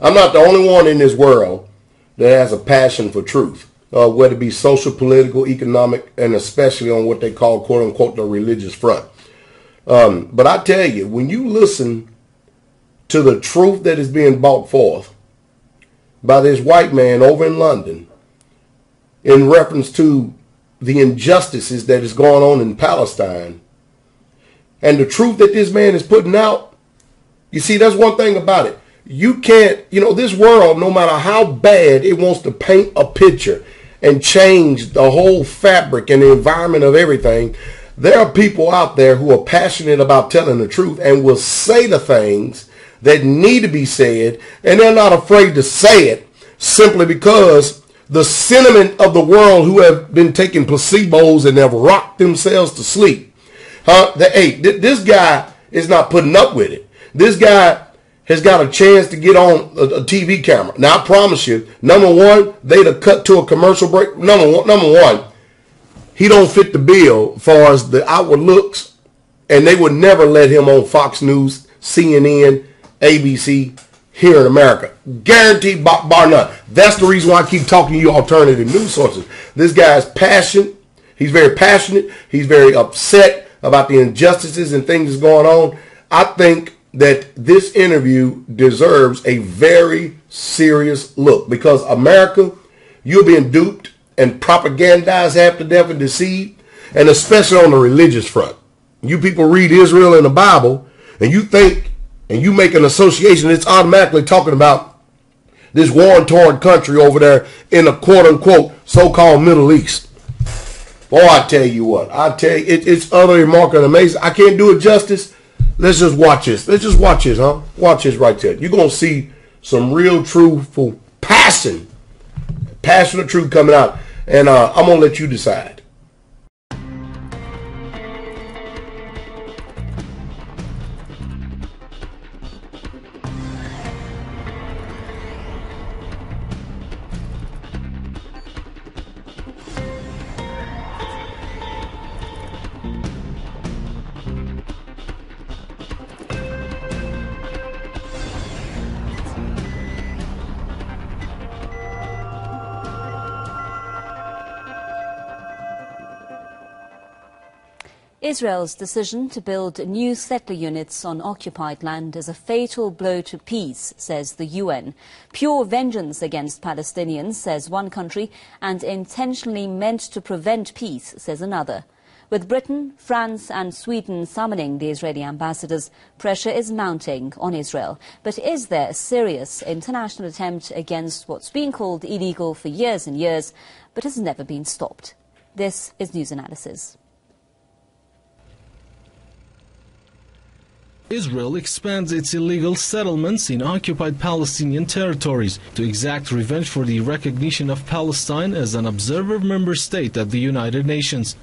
I'm not the only one in this world that has a passion for truth, whether it be social, political, economic, and especially on what they call, quote unquote, the religious front. But I tell you, when you listen to the truth that is being brought forth by this white man over in London in reference to the injustices that is going on in Palestine, and the truth that this man is putting out, you see, that's one thing about it. You can't, this world, no matter how bad it wants to paint a picture and change the whole fabric and the environment of everything, there are people out there who are passionate about telling the truth and will say the things that need to be said, and they're not afraid to say it simply because the sentiment of the world who have been taking placebos and have rocked themselves to sleep. This guy is not putting up with it. This guy has got a chance to get on a TV camera. Now, I promise you, number one, they'd have cut to a commercial break. Number one, he don't fit the bill as far as the outward looks, and they would never let him on Fox News, CNN, ABC here in America. Guaranteed, bar none. That's the reason why I keep talking to you alternative news sources. This guy's passionate. He's very passionate. He's very upset about the injustices and things that's going on. I think that this interview deserves a very serious look, because America, you're being duped and propagandized half to death and deceived, and especially on the religious front. You people read Israel in the Bible, and you think, and you make an association, it's automatically talking about this war-torn country over there in a quote-unquote so-called Middle East. Boy, I tell you what, it's utterly remarkable and amazing. I can't do it justice. Let's just watch this. Let's just watch this, huh? Watch this right there. You're going to see some real, truthful, passionate truth coming out. And I'm going to let you decide. Israel's decision to build new settler units on occupied land is a fatal blow to peace, says the UN. Pure vengeance against Palestinians, says one country, and intentionally meant to prevent peace, says another. With Britain, France and Sweden summoning the Israeli ambassadors, pressure is mounting on Israel. But is there a serious international attempt against what's been called illegal for years and years, but has never been stopped? This is News Analysis. Israel expands its illegal settlements in occupied Palestinian territories to exact revenge for the recognition of Palestine as an observer member state at the United Nations.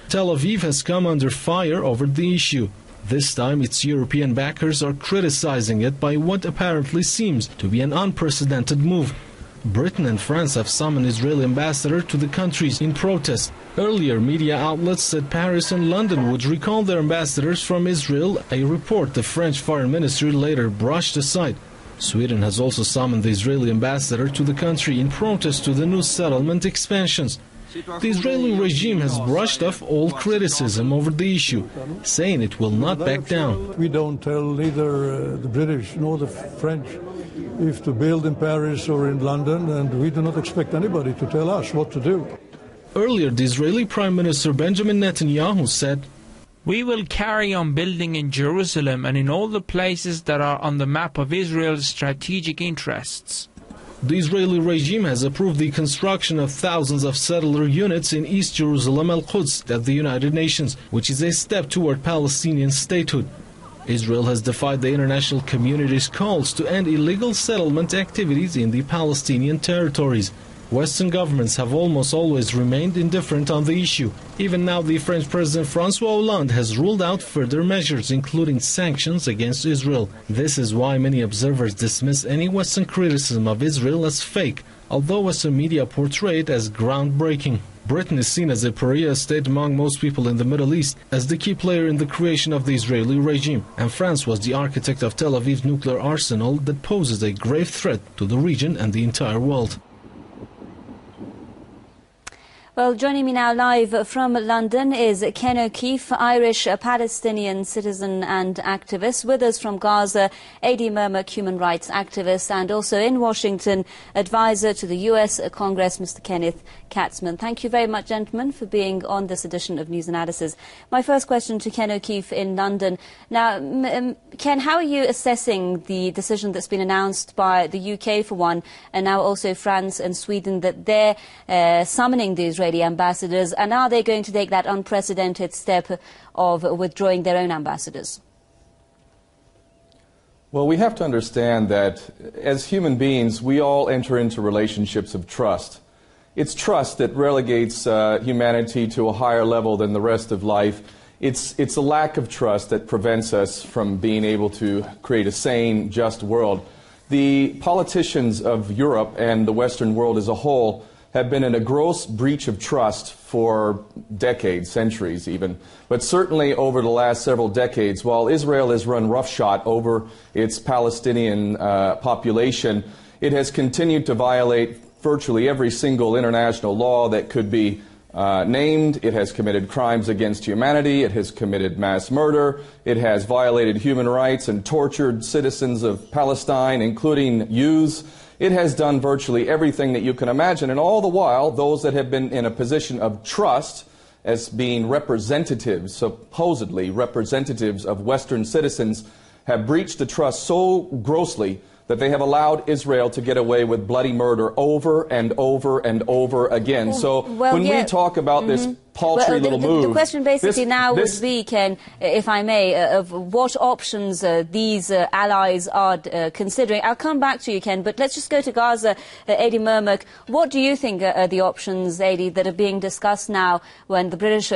Tel Aviv has come under fire over the issue. This time its European backers are criticizing it by what apparently seems to be an unprecedented move. Britain and France have summoned Israeli ambassador to the countries in protest. Earlier, media outlets said Paris and London would recall their ambassadors from Israel, a report the French foreign ministry later brushed aside. Sweden has also summoned the Israeli ambassador to the country in protest to the new settlement expansions. The Israeli regime has brushed off all criticism over the issue, saying it will not back down. We don't tell neither the British nor the French if to build in Paris or in London, and we do not expect anybody to tell us what to do. Earlier, the Israeli Prime Minister Benjamin Netanyahu said, "We will carry on building in Jerusalem and in all the places that are on the map of Israel's strategic interests." The Israeli regime has approved the construction of thousands of settler units in East Jerusalem, Al-Quds, at the United Nations, which is a step toward Palestinian statehood. Israel has defied the international community's calls to end illegal settlement activities in the Palestinian territories. Western governments have almost always remained indifferent on the issue. Even now, the French President François Hollande has ruled out further measures, including sanctions against Israel. This is why many observers dismiss any Western criticism of Israel as fake, although Western media portray it as groundbreaking. Britain is seen as a pariah state among most people in the Middle East, as the key player in the creation of the Israeli regime, and France was the architect of Tel Aviv's nuclear arsenal that poses a grave threat to the region and the entire world. Well, joining me now live from London is Ken O'Keefe, Irish Palestinian citizen and activist. With us from Gaza, Adi Murmuk, human rights activist, and also in Washington, advisor to the US Congress, Mr. Kenneth Katzman. Thank you very much, gentlemen, for being on this edition of News Analysis. My first question to Ken O'Keefe in London. Now, Ken, how are you assessing the decision that's been announced by the UK, for one, and now also France and Sweden, that they're summoning the Israeli ambassadors, and are they going to take that unprecedented step of withdrawing their own ambassadors? Well, we have to understand that as human beings, we all enter into relationships of trust. It's trust that relegates humanity to a higher level than the rest of life. It's a lack of trust that prevents us from being able to create a sane, just world. The politicians of Europe and the Western world as a whole have been in a gross breach of trust for decades, centuries even. But certainly over the last several decades, while Israel has run roughshod over its Palestinian population, it has continued to violate virtually every single international law that could be named. It has committed crimes against humanity. It has committed mass murder. It has violated human rights and tortured citizens of Palestine, including youths. It has done virtually everything that you can imagine, and all the while, those that have been in a position of trust as being representatives, supposedly representatives of Western citizens, have breached the trust so grossly that they have allowed Israel to get away with bloody murder over and over and over again. So when we talk about this paltry little move... The question basically would be, Ken, if I may, of what options these allies are considering. I'll come back to you, Ken, but let's just go to Gaza. Adi Murmuk, what do you think are the options, Adi, that are being discussed now when the British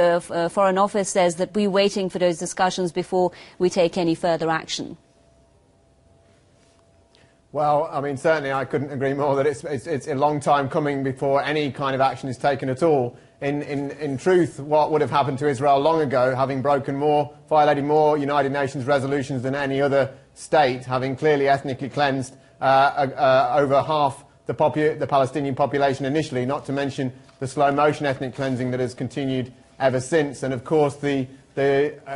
Foreign Office says that we're waiting for those discussions before we take any further action? Well, I mean, certainly I couldn't agree more that it's a long time coming before any kind of action is taken at all. In truth, what would have happened to Israel long ago, having violated more United Nations resolutions than any other state, having clearly ethnically cleansed over half the Palestinian population initially, not to mention the slow-motion ethnic cleansing that has continued ever since, and of course the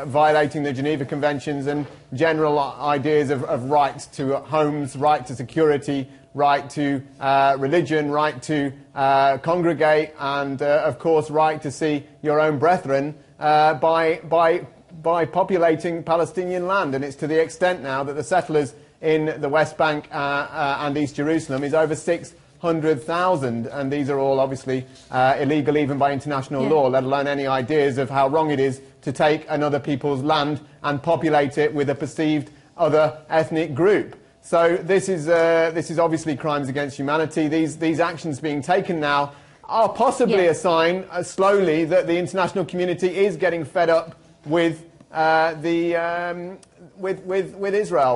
violating the Geneva Conventions and general ideas of rights to homes, right to security, right to religion, right to congregate, and of course right to see your own brethren by populating Palestinian land. And it's to the extent now that the settlers in the West Bank and East Jerusalem is over 600,000, and these are all obviously illegal even by international law, let alone any ideas of how wrong it is to take another people's land and populate it with a perceived other ethnic group. So this is obviously crimes against humanity. These actions being taken now are possibly a sign, slowly, that the international community is getting fed up with Israel,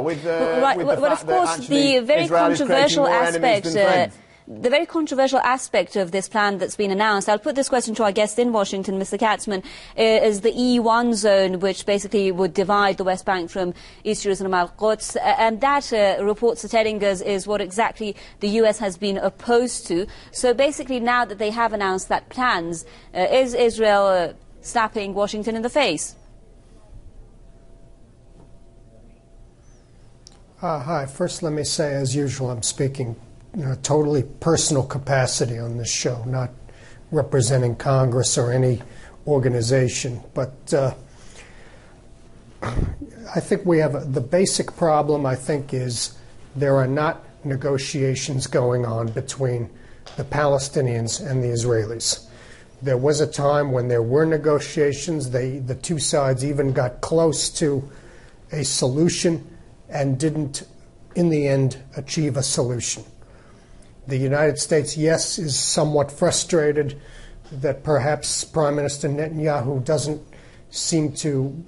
with the fact that actually Israel is creating more enemies than friends. The very controversial aspect of this plan that's been announced, I'll put this question to our guest in Washington, Mr. Katzman, is the E1 zone, which basically would divide the West Bank from East Jerusalem al-Quds. And that, reports are telling us, is what exactly the US has been opposed to. So basically now that they have announced that plans, is Israel slapping Washington in the face? Hi. First, let me say, as usual, I'm speaking totally personal capacity on this show, not representing Congress or any organization. But I think we have the basic problem, I think, is there are not negotiations going on between the Palestinians and the Israelis. There was a time when there were negotiations. The two sides even got close to a solution and didn't, in the end, achieve a solution. The United States, yes, is somewhat frustrated that perhaps Prime Minister Netanyahu doesn't seem to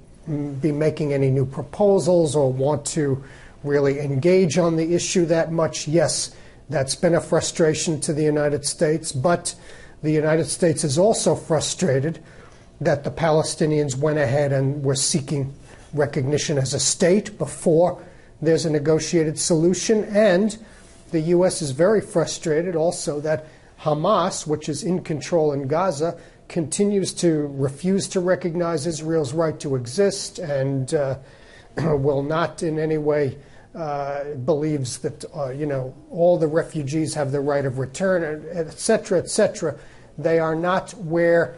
be making any new proposals or want to really engage on the issue that much. Yes, that's been a frustration to the United States, but The United States is also frustrated that the Palestinians went ahead and were seeking recognition as a state before there's a negotiated solution. And the U.S. is very frustrated also that Hamas, which is in control in Gaza, continues to refuse to recognize Israel's right to exist and will not in any way believes that all the refugees have the right of return, etc., etc. They are not where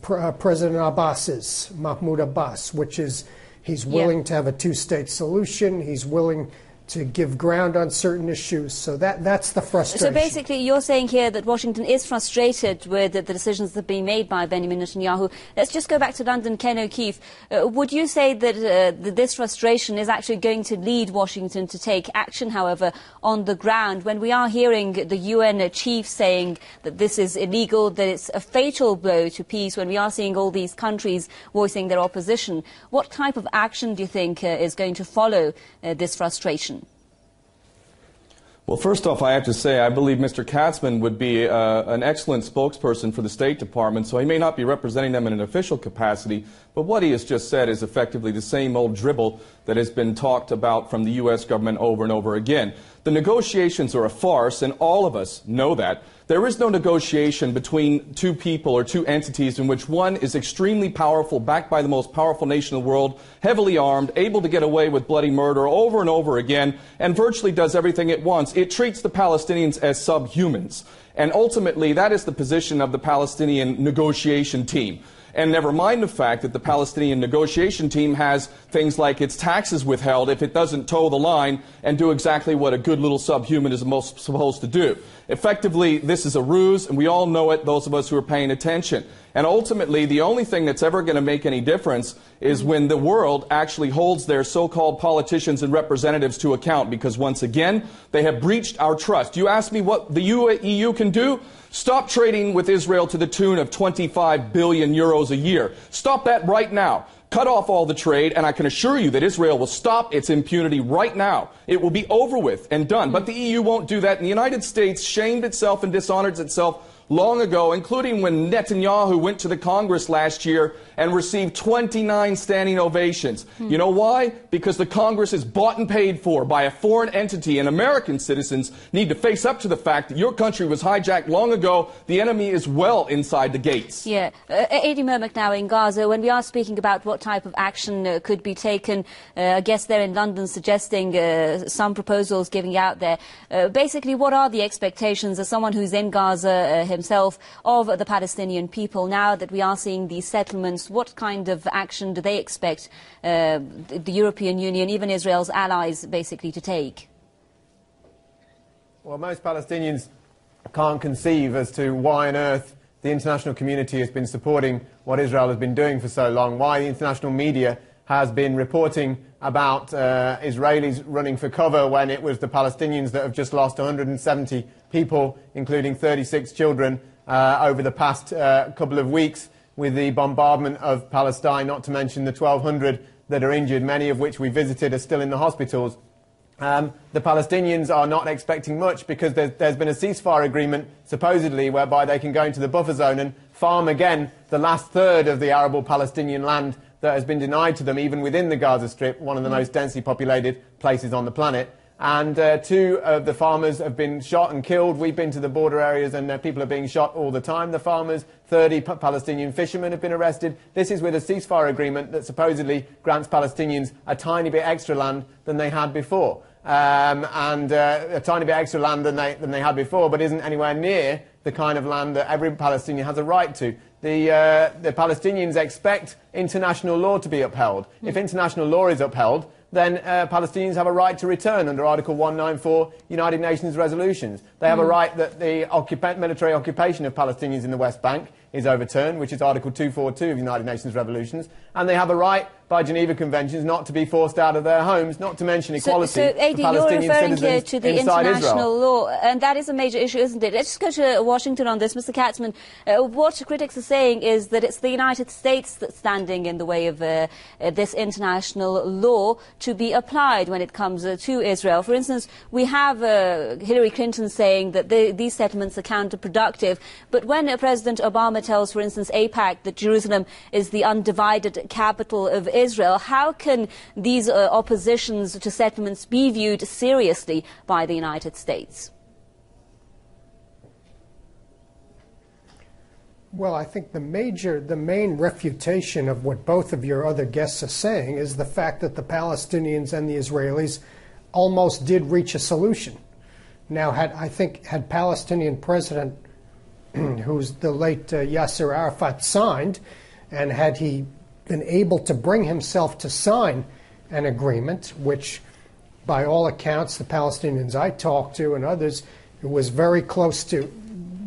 President Abbas is, Mahmoud Abbas, which is he's willing to have a two-state solution. He's willing to give ground on certain issues. So that's the frustration. So basically you're saying here that Washington is frustrated with the decisions that are being made by Benjamin Netanyahu. Let's just go back to London. Ken O'Keefe, would you say that this frustration is actually going to lead Washington to take action, however, on the ground, when we are hearing the UN chief saying that this is illegal, that it's a fatal blow to peace, when we are seeing all these countries voicing their opposition? What type of action do you think is going to follow this frustration? Well, first off, I have to say I believe Mr. Katzman would be an excellent spokesperson for the State Department, so he may not be representing them in an official capacity, but what he has just said is effectively the same old dribble that has been talked about from the U.S. government over and over again. The negotiations are a farce, and all of us know that. There is no negotiation between two people or two entities in which one is extremely powerful, backed by the most powerful nation in the world, heavily armed, able to get away with bloody murder over and over again, and virtually does everything it wants. It treats the Palestinians as subhumans. And ultimately, that is the position of the Palestinian negotiation team. And never mind the fact that the Palestinian negotiation team has things like its taxes withheld if it doesn't toe the line and do exactly what a good little subhuman is supposed to do. Effectively, this is a ruse, and we all know it, those of us who are paying attention. And ultimately, the only thing that's ever going to make any difference is when the world actually holds their so-called politicians and representatives to account, because once again, they have breached our trust. You ask me what the EU can do? Stop trading with Israel to the tune of 25 billion euros a year. Stop that right now. Cut off all the trade, and I can assure you that Israel will stop its impunity right now. It will be over with and done. But the EU won't do that, and the United States shamed itself and dishonored itself long ago, including when Netanyahu went to the Congress last year and received 29 standing ovations. You know why? Because the Congress is bought and paid for by a foreign entity, and American citizens need to face up to the fact that your country was hijacked long ago. The enemy is well inside the gates. Yeah. Adi Murmak now in Gaza, when we are speaking about what type of action could be taken, I guess they're in London suggesting some proposals giving out there. Basically, what are the expectations as someone who's in Gaza himself of the Palestinian people now that we are seeing these settlements? What kind of action do they expect the European Union, even Israel's allies, basically to take? Well, most Palestinians can't conceive as to why on earth the international community has been supporting what Israel has been doing for so long, why the international media has been reporting about Israelis running for cover when it was the Palestinians that have just lost 170 people, including 36 children, over the past couple of weeks with the bombardment of Palestine, not to mention the 1,200 that are injured, many of which we visited are still in the hospitals. The Palestinians are not expecting much because there's been a ceasefire agreement, supposedly, whereby they can go into the buffer zone and farm again the last third of the arable Palestinian land that has been denied to them, even within the Gaza Strip, one of the most densely populated places on the planet. And 2 of the farmers have been shot and killed. We've been to the border areas and people are being shot all the time, the farmers. 30 Palestinian fishermen have been arrested. This is with a ceasefire agreement that supposedly grants Palestinians a tiny bit extra land than they had before. A tiny bit extra land than they had before, but isn't anywhere near the kind of land that every Palestinian has a right to. The Palestinians expect international law to be upheld. If international law is upheld, then Palestinians have a right to return under Article 194 United Nations resolutions. They have a right that the military occupation of Palestinians in the West Bank is overturned, which is Article 242 of United Nations resolutions, and they have a right by Geneva Conventions not to be forced out of their homes, not to mention equality so for Adi, Palestinian you're referring here citizens to the inside international Israel. law, and that is a major issue, isn't it? Let's just go to Washington on this. Mr. Katzman, what critics are saying is that it's the United States that's standing in the way of this international law to be applied when it comes to Israel. For instance, we have Hillary Clinton saying that these settlements are counterproductive, but when President Obama tells, for instance, AIPAC that Jerusalem is the undivided capital of Israel, how can these oppositions to settlements be viewed seriously by the United States? Well, I think the main refutation of what both of your other guests are saying is the fact that the Palestinians and the Israelis almost did reach a solution. Now, had Palestinian President, who's the late Yasser Arafat, signed, and had he been able to bring himself to sign an agreement, which by all accounts, the Palestinians I talked to and others, it was very close to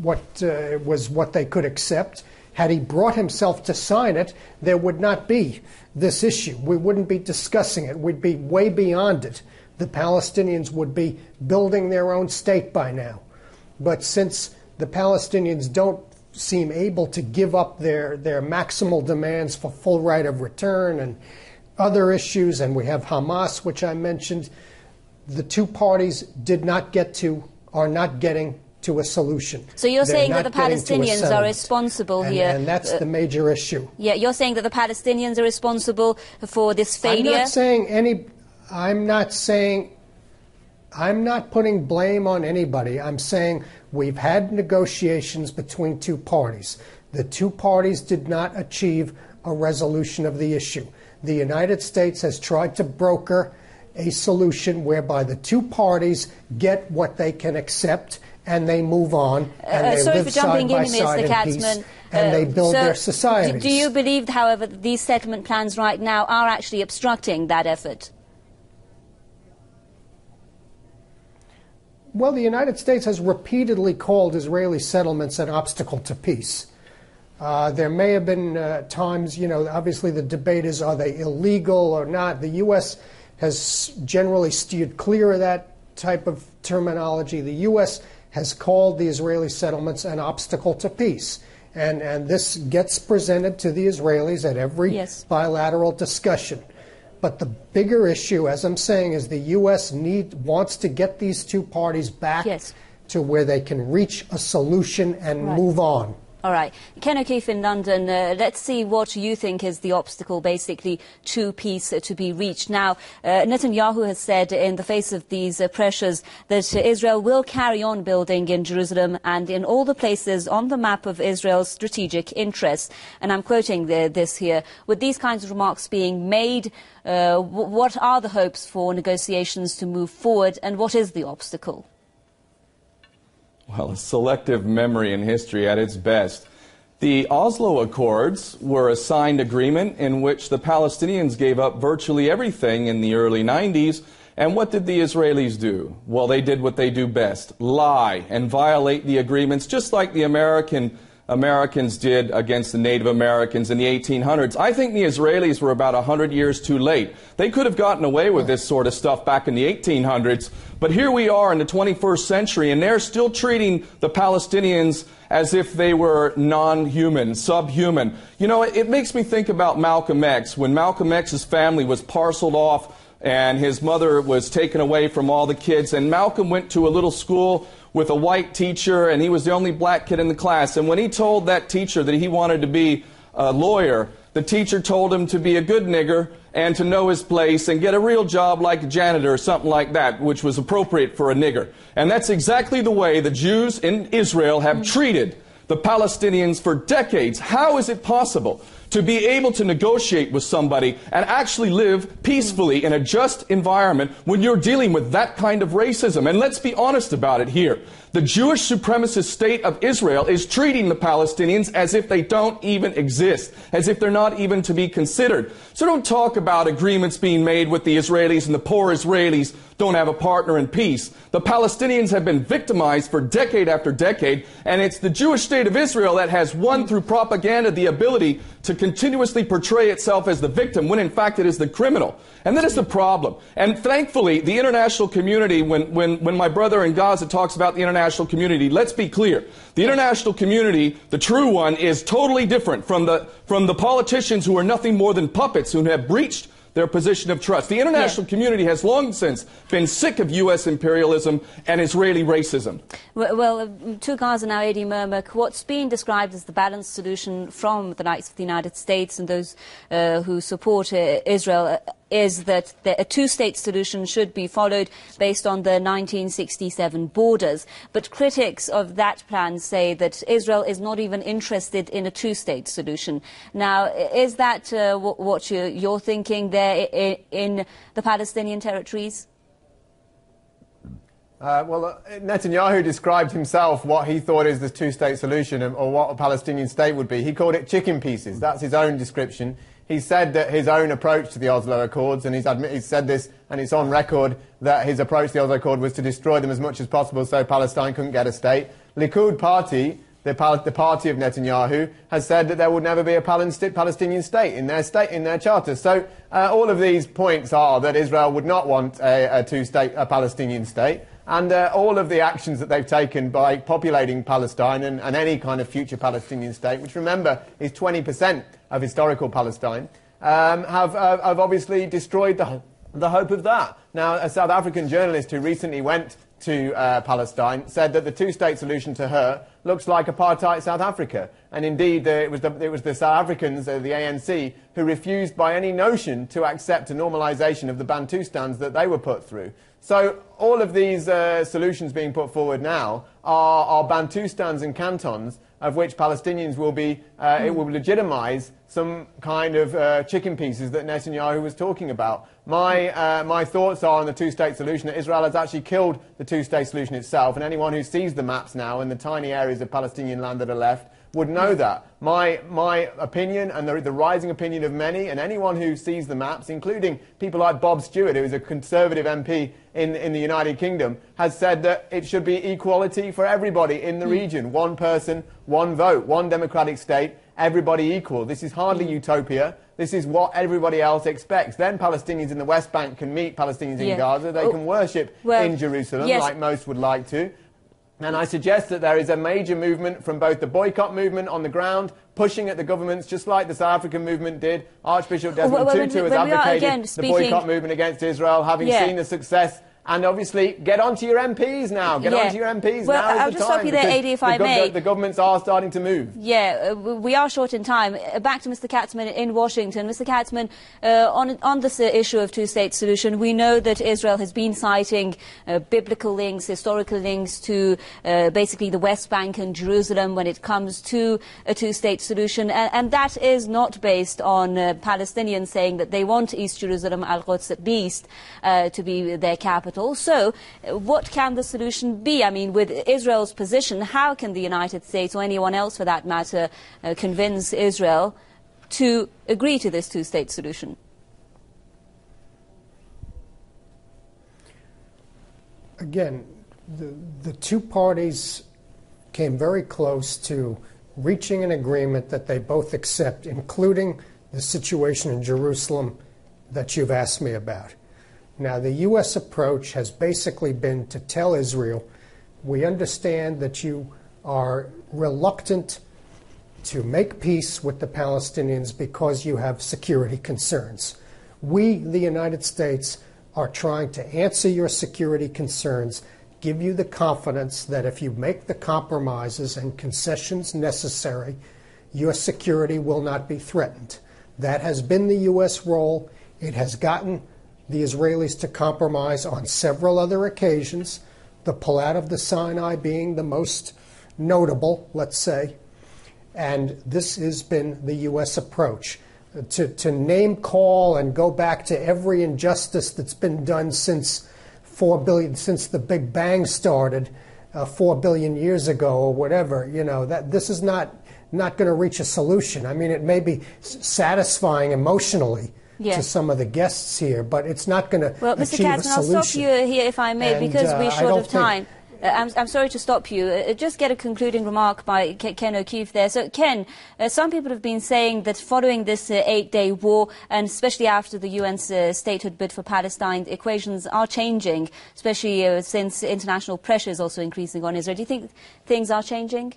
what they could accept. Had he brought himself to sign it, there would not be this issue. We wouldn't be discussing it. We'd be way beyond it. The Palestinians would be building their own state by now. But since the Palestinians don't seem able to give up their maximal demands for full right of return and other issues, and we have Hamas, which I mentioned, the two parties are not getting to a solution. So you're They're saying that not the getting to a Palestinians are settlement. responsible here. And that's the major issue. Yeah, you're saying that the Palestinians are responsible for this failure? I'm not putting blame on anybody. I'm saying we've had negotiations between two parties. The two parties did not achieve a resolution of the issue. The United States has tried to broker a solution whereby the two parties get what they can accept and they move on and they live side by side in peace and they build their societies. Do you believe, however, that these settlement plans right now are actually obstructing that effort? Well, the United States has repeatedly called Israeli settlements an obstacle to peace. There may have been times, obviously the debate is, are they illegal or not? The U.S. has generally steered clear of that type of terminology. The U.S. has called the Israeli settlements an obstacle to peace. And this gets presented to the Israelis at every bilateral discussion. But the bigger issue, as I'm saying, is the U.S. wants to get these two parties back to where they can reach a solution and move on. All right. Ken O'Keefe in London, let's see what you think is the obstacle, basically, to peace to be reached. Now, Netanyahu has said in the face of these pressures that Israel will carry on building in Jerusalem and in all the places on the map of Israel's strategic interests. And I'm quoting this here. With these kinds of remarks being made, what are the hopes for negotiations to move forward, and what is the obstacle? Well, a selective memory in history at its best. The Oslo Accords were a signed agreement in which the Palestinians gave up virtually everything in the early 90s. And what did the Israelis do? Well, they did what they do best, lie and violate the agreements, just like the Americans did against the Native Americans in the 1800s. I think the Israelis were about 100 years too late. They could have gotten away with this sort of stuff back in the 1800s, but here we are in the 21st century, and they're still treating the Palestinians as if they were non-human, subhuman. You know, it makes me think about Malcolm X. When Malcolm X's family was parceled off and his mother was taken away from all the kids, and Malcolm went to a little school with a white teacher, and he was the only black kid in the class. And when he told that teacher that he wanted to be a lawyer, the teacher told him to be a good nigger and to know his place and get a real job like a janitor or something like that, which was appropriate for a nigger. And that's exactly the way the Jews in Israel have treated the Palestinians for decades. How is it possible to be able to negotiate with somebody and actually live peacefully in a just environment when you're dealing with that kind of racism? And let's be honest about it here. The Jewish supremacist state of Israel is treating the Palestinians as if they don't even exist, as if they're not even to be considered. So don't talk about agreements being made with the Israelis and the poor Israelis don't have a partner in peace. The Palestinians have been victimized for decade after decade, and it's the Jewish state of Israel that has won through propaganda the ability to continuously portray itself as the victim when in fact it is the criminal. And that is the problem. And thankfully, the international community, when my brother in Gaza talks about the international community, let's be clear. The international community, the true one, is totally different from the politicians who are nothing more than puppets who have breached their position of trust. The international community has long since been sick of U.S. imperialism and Israeli racism. Well, to Gaza now, Adi Murmuk, what's being described as the balanced solution from the likes of the United States and those who support Israel is that a two-state solution should be followed based on the 1967 borders. But critics of that plan say that Israel is not even interested in a two-state solution. Now, is that what you're thinking there in the Palestinian territories? Netanyahu described himself what he thought is the two-state solution or what a Palestinian state would be. He called it chicken pieces. That's his own description. He said that his own approach to the Oslo Accords, and he's said this, and it's on record, that his approach to the Oslo Accord was to destroy them as much as possible so Palestine couldn't get a state. Likud party, the party of Netanyahu, has said that there would never be a Palestinian state in their charter. So all of these points are that Israel would not want a Palestinian state. And all of the actions that they've taken by populating Palestine and any kind of future Palestinian state, which remember is 20% of historical Palestine, have obviously destroyed the hope of that. Now, a South African journalist who recently went to Palestine said that the two-state solution to her looks like apartheid South Africa. And indeed, it was the South Africans, the ANC, who refused by any notion to accept a normalisation of the Bantustans that they were put through. So all of these solutions being put forward now are Bantustans and cantons of which Palestinians will be, it will legitimise some kind of chicken pieces that Netanyahu was talking about. My thoughts are on the two-state solution that Israel has actually killed the two-state solution itself, and anyone who sees the maps now and the tiny areas of Palestinian land that are left would know that. My opinion, and the rising opinion of many, and anyone who sees the maps, including people like Bob Stewart, who is a Conservative MP in the United Kingdom, has said that it should be equality for everybody in the region. One person, one vote, one democratic state, everybody equal. This is hardly utopia. This is what everybody else expects. Then Palestinians in the West Bank can meet Palestinians in Gaza. They can worship in Jerusalem, like most would like to. And I suggest that there is a major movement from both the boycott movement on the ground, pushing at the governments, just like the South African movement did. Archbishop Desmond Tutu has advocated the boycott movement against Israel, having seen the success. And obviously, get onto your MPs now. Get onto your MPs now. I'll just stop you there, Adi, if I may. The governments are starting to move. Yeah, we are short in time. Back to Mr. Katzman in Washington. Mr. Katzman, on this issue of two-state solution, we know that Israel has been citing biblical links, historical links to basically the West Bank and Jerusalem when it comes to a two-state solution. And that is not based on Palestinians saying that they want East Jerusalem, Al-Quds at least, to be their capital. So, what can the solution be? I mean, with Israel's position, how can the United States, or anyone else for that matter, convince Israel to agree to this two-state solution? Again, the two parties came very close to reaching an agreement that they both accept, including the situation in Jerusalem that you've asked me about. Now, the U.S. approach has basically been to tell Israel, we understand that you are reluctant to make peace with the Palestinians because you have security concerns. We, the United States, are trying to answer your security concerns, give you the confidence that if you make the compromises and concessions necessary, your security will not be threatened. That has been the U.S. role. It has gotten the Israelis to compromise on several other occasions, the pullout of the Sinai being the most notable, let's say. And this has been the U.S. approach. To name call and go back to every injustice that's been done since since the Big Bang started 4 billion years ago or whatever, that this is not going to reach a solution. I mean, it may be satisfying emotionally to some of the guests here, but it's not going to achieve a solution. I'll stop you here if I may, because we're short of time. I'm sorry to stop you. Just get a concluding remark by Ken O'Keefe there. So, Ken, some people have been saying that following this 8-day war, and especially after the UN's statehood bid for Palestine, equations are changing, especially since international pressure is also increasing on Israel. Do you think things are changing?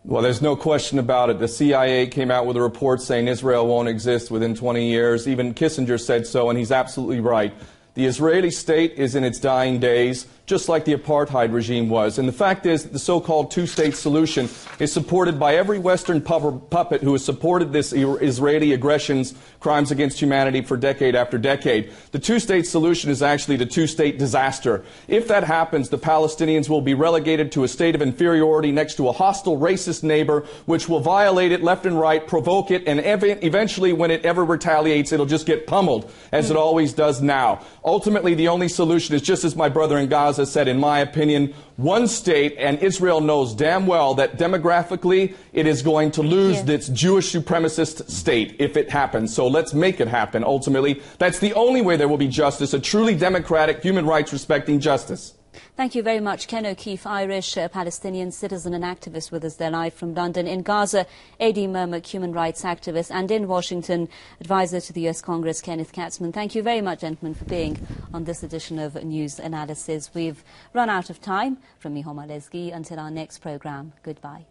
Well, there's no question about it. The CIA came out with a report saying Israel won't exist within 20 years. Even Kissinger said so, and he's absolutely right. The Israeli state is in its dying days, just like the apartheid regime was. And the fact is that the so-called two-state solution is supported by every Western puppet who has supported this Israeli aggression's crimes against humanity for decade after decade. The two-state solution is actually the two-state disaster. If that happens, the Palestinians will be relegated to a state of inferiority next to a hostile, racist neighbor, which will violate it left and right, provoke it, and eventually, when it ever retaliates, it'll just get pummeled, as it always does now. Ultimately, the only solution is, just as my brother in Gaza said, in my opinion, one state, and Israel knows damn well that demographically it is going to lose its Jewish supremacist state if it happens. So let's make it happen. Ultimately, that's the only way there will be justice, a truly democratic, human rights respecting justice. Thank you very much. Ken O'Keefe, Irish Palestinian citizen and activist, with us there live from London. In Gaza, A.D. Murmuk, human rights activist, and in Washington, advisor to the US Congress, Kenneth Katzman. Thank you very much, gentlemen, for being on this edition of News Analysis. We've run out of time. From me, Homa Lesgi, until our next programme, goodbye.